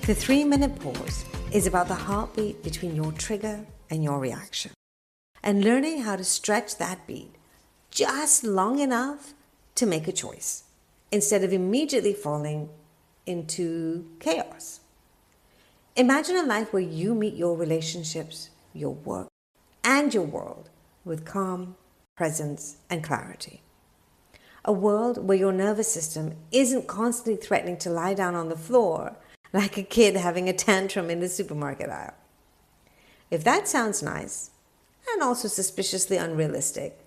The 3-minute pause is about the heartbeat between your trigger and your reaction, and learning how to stretch that beat just long enough to make a choice instead of immediately falling into chaos. Imagine a life where you meet your relationships, your work, and your world with calm, presence, and clarity. A world where your nervous system isn't constantly threatening to lie down on the floor like a kid having a tantrum in the supermarket aisle. If that sounds nice, and also suspiciously unrealistic,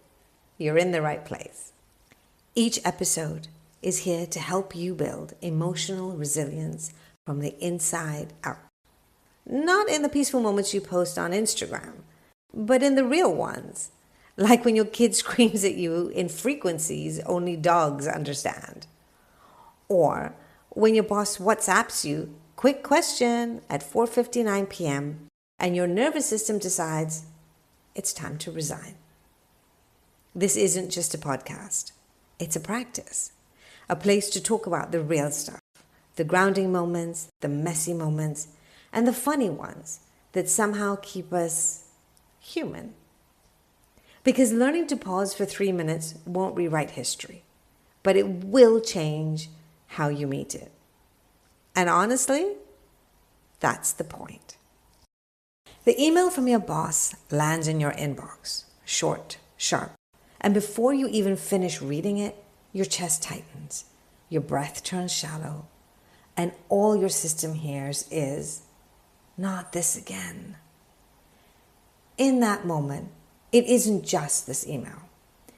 you're in the right place. Each episode is here to help you build emotional resilience from the inside out. Not in the peaceful moments you post on Instagram, but in the real ones, like when your kid screams at you in frequencies only dogs understand. Or when your boss WhatsApps you, quick question at 4:59 p.m., and your nervous system decides it's time to resign. This isn't just a podcast. It's a practice, a place to talk about the real stuff, the grounding moments, the messy moments, and the funny ones that somehow keep us human. Because learning to pause for 3 minutes won't rewrite history, but it will change how you meet it. And honestly, that's the point. The email from your boss lands in your inbox, short, sharp, and before you even finish reading it, your chest tightens, your breath turns shallow, and all your system hears is, "Not this again." In that moment, it isn't just this email.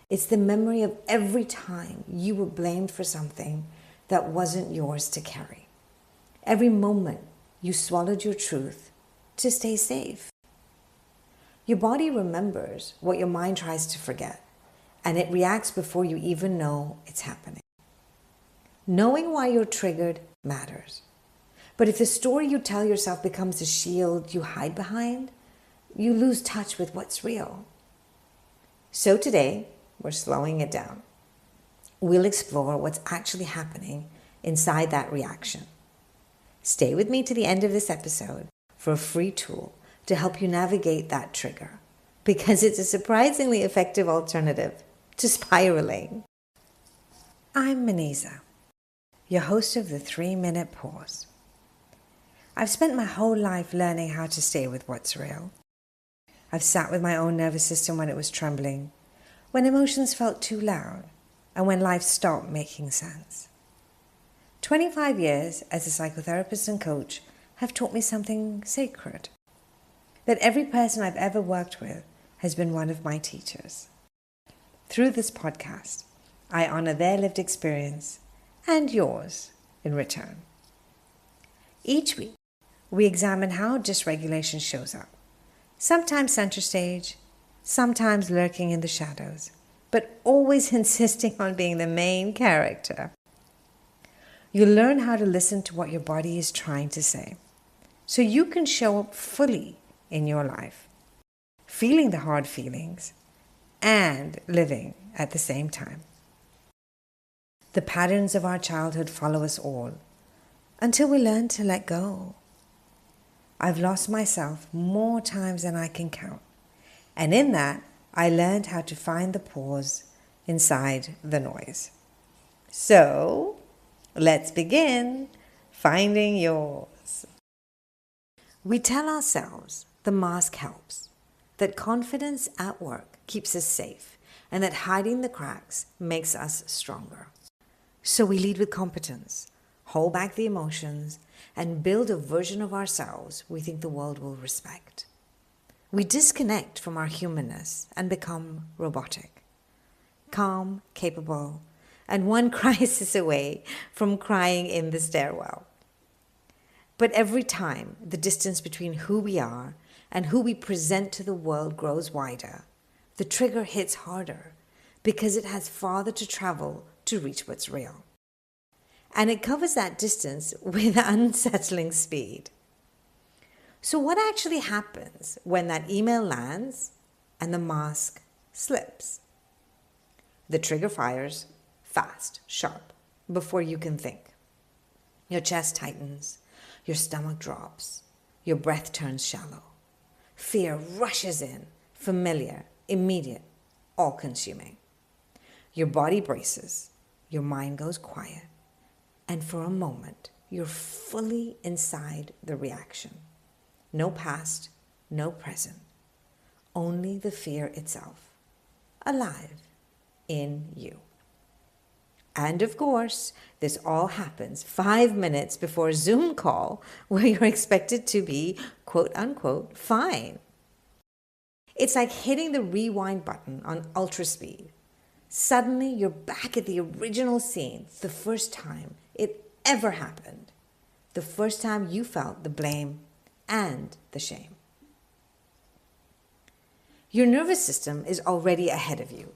It's the memory of every time you were blamed for something that wasn't yours to carry. Every moment you swallowed your truth to stay safe. Your body remembers what your mind tries to forget, and it reacts before you even know it's happening. Knowing why you're triggered matters. But if the story you tell yourself becomes a shield you hide behind, you lose touch with what's real. So today, we're slowing it down. We'll explore what's actually happening inside that reaction. Stay with me to the end of this episode for a free tool to help you navigate that trigger, because it's a surprisingly effective alternative to spiraling. I'm Maniza, your host of the 3-minute pause. I've spent my whole life learning how to stay with what's real. I've sat with my own nervous system when it was trembling, when emotions felt too loud, and when life stopped making sense. 25 years as a psychotherapist and coach have taught me something sacred, that every person I've ever worked with has been one of my teachers. Through this podcast, I honor their lived experience and yours in return. Each week, we examine how dysregulation shows up, sometimes center stage, sometimes lurking in the shadows, but always insisting on being the main character. You'll learn how to listen to what your body is trying to say, so you can show up fully in your life, feeling the hard feelings and living at the same time. The patterns of our childhood follow us all until we learn to let go. I've lost myself more times than I can count, and in that, I learned how to find the pause inside the noise. So, let's begin finding yours. We tell ourselves the mask helps, that confidence at work keeps us safe, and that hiding the cracks makes us stronger. So we lead with competence, hold back the emotions, and build a version of ourselves we think the world will respect. We disconnect from our humanness and become robotic, calm, capable, and one crisis away from crying in the stairwell. But every time the distance between who we are and who we present to the world grows wider, the trigger hits harder because it has farther to travel to reach what's real. And it covers that distance with unsettling speed. So what actually happens when that email lands and the mask slips? The trigger fires fast, sharp, before you can think. Your chest tightens, Your stomach drops. Your breath turns shallow. Fear rushes in, familiar, immediate, all-consuming. Your body braces. Your mind goes quiet. And for a moment, you're fully inside the reaction. No past, no present. Only the fear itself, alive in you. And of course, this all happens 5 minutes before a Zoom call where you're expected to be, quote unquote, fine. It's like hitting the rewind button on ultra speed. Suddenly, you're back at the original scene, the first time it ever happened. The first time you felt the blame and the shame. Your nervous system is already ahead of you,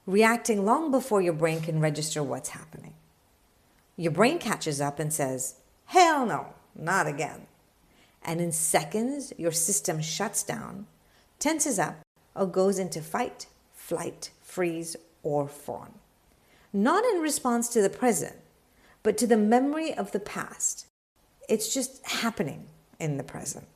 reacting long before your brain can register what's happening. Your brain catches up and says, hell no, not again. And in seconds, your system shuts down, tenses up, or goes into fight, flight, freeze, or fawn. Not in response to the present, but to the memory of the past. It's just happening in the present.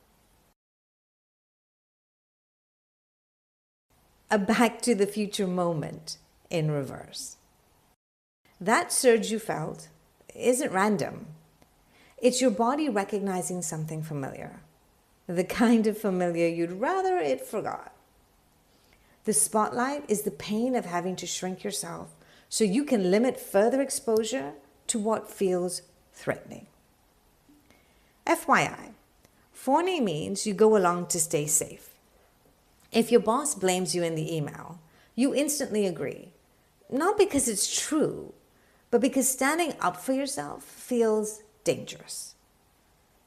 A back to the future moment in reverse. That surge you felt isn't random. It's your body recognizing something familiar, the kind of familiar you'd rather it forgot. The spotlight is the pain of having to shrink yourself so you can limit further exposure to what feels threatening. FYI, fawning means you go along to stay safe. If your boss blames you in the email, you instantly agree, not because it's true, but because standing up for yourself feels dangerous.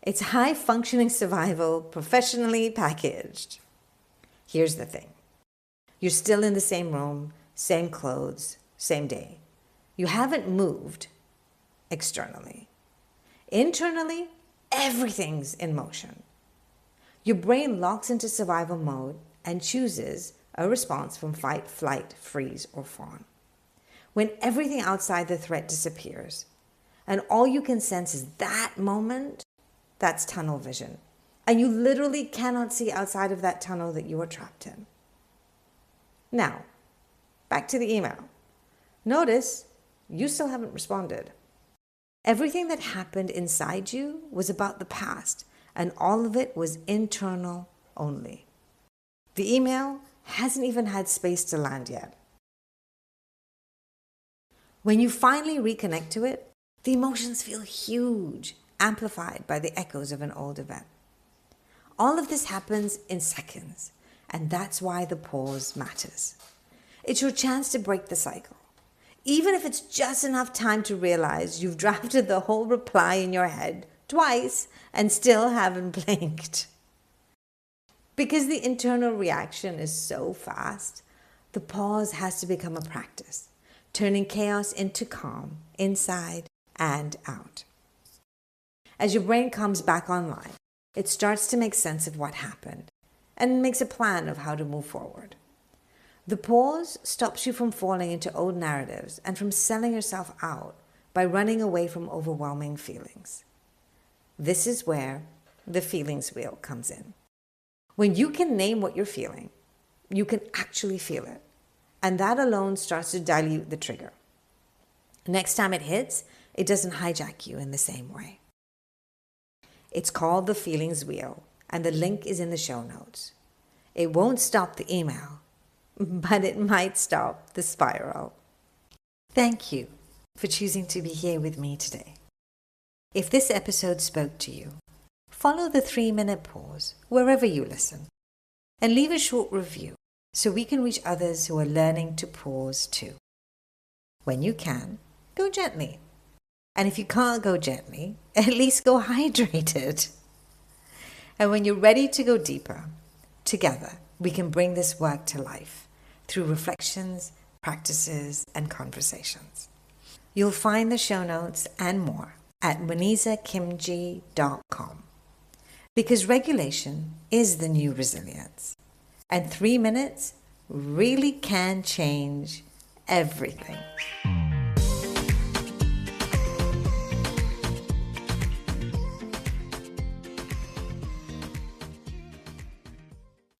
It's high-functioning survival, professionally packaged. Here's the thing. You're still in the same room, same clothes, same day. You haven't moved externally. Internally, everything's in motion. Your brain locks into survival mode and chooses a response from fight, flight, freeze, or fawn. When everything outside the threat disappears, and all you can sense is that moment, that's tunnel vision. And you literally cannot see outside of that tunnel that you are trapped in. Now, back to the email. Notice you still haven't responded. Everything that happened inside you was about the past, and all of it was internal only. The email hasn't even had space to land yet. When you finally reconnect to it, the emotions feel huge, amplified by the echoes of an old event. All of this happens in seconds, and that's why the pause matters. It's your chance to break the cycle. Even if it's just enough time to realize you've drafted the whole reply in your head twice and still haven't blinked. Because the internal reaction is so fast, the pause has to become a practice, turning chaos into calm, inside and out. As your brain comes back online, it starts to make sense of what happened and makes a plan of how to move forward. The pause stops you from falling into old narratives and from selling yourself out by running away from overwhelming feelings. This is where the feelings wheel comes in. When you can name what you're feeling, you can actually feel it. And that alone starts to dilute the trigger. Next time it hits, it doesn't hijack you in the same way. It's called the feelings wheel, and the link is in the show notes. It won't stop the email, but it might stop the spiral. Thank you for choosing to be here with me today. If this episode spoke to you, follow the 3-minute pause wherever you listen and leave a short review so we can reach others who are learning to pause too. When you can, go gently. And if you can't go gently, at least go hydrated. And when you're ready to go deeper, together we can bring this work to life through reflections, practices, and conversations. You'll find the show notes and more at manizakimji.com. Because regulation is the new resilience. And 3 minutes really can change everything.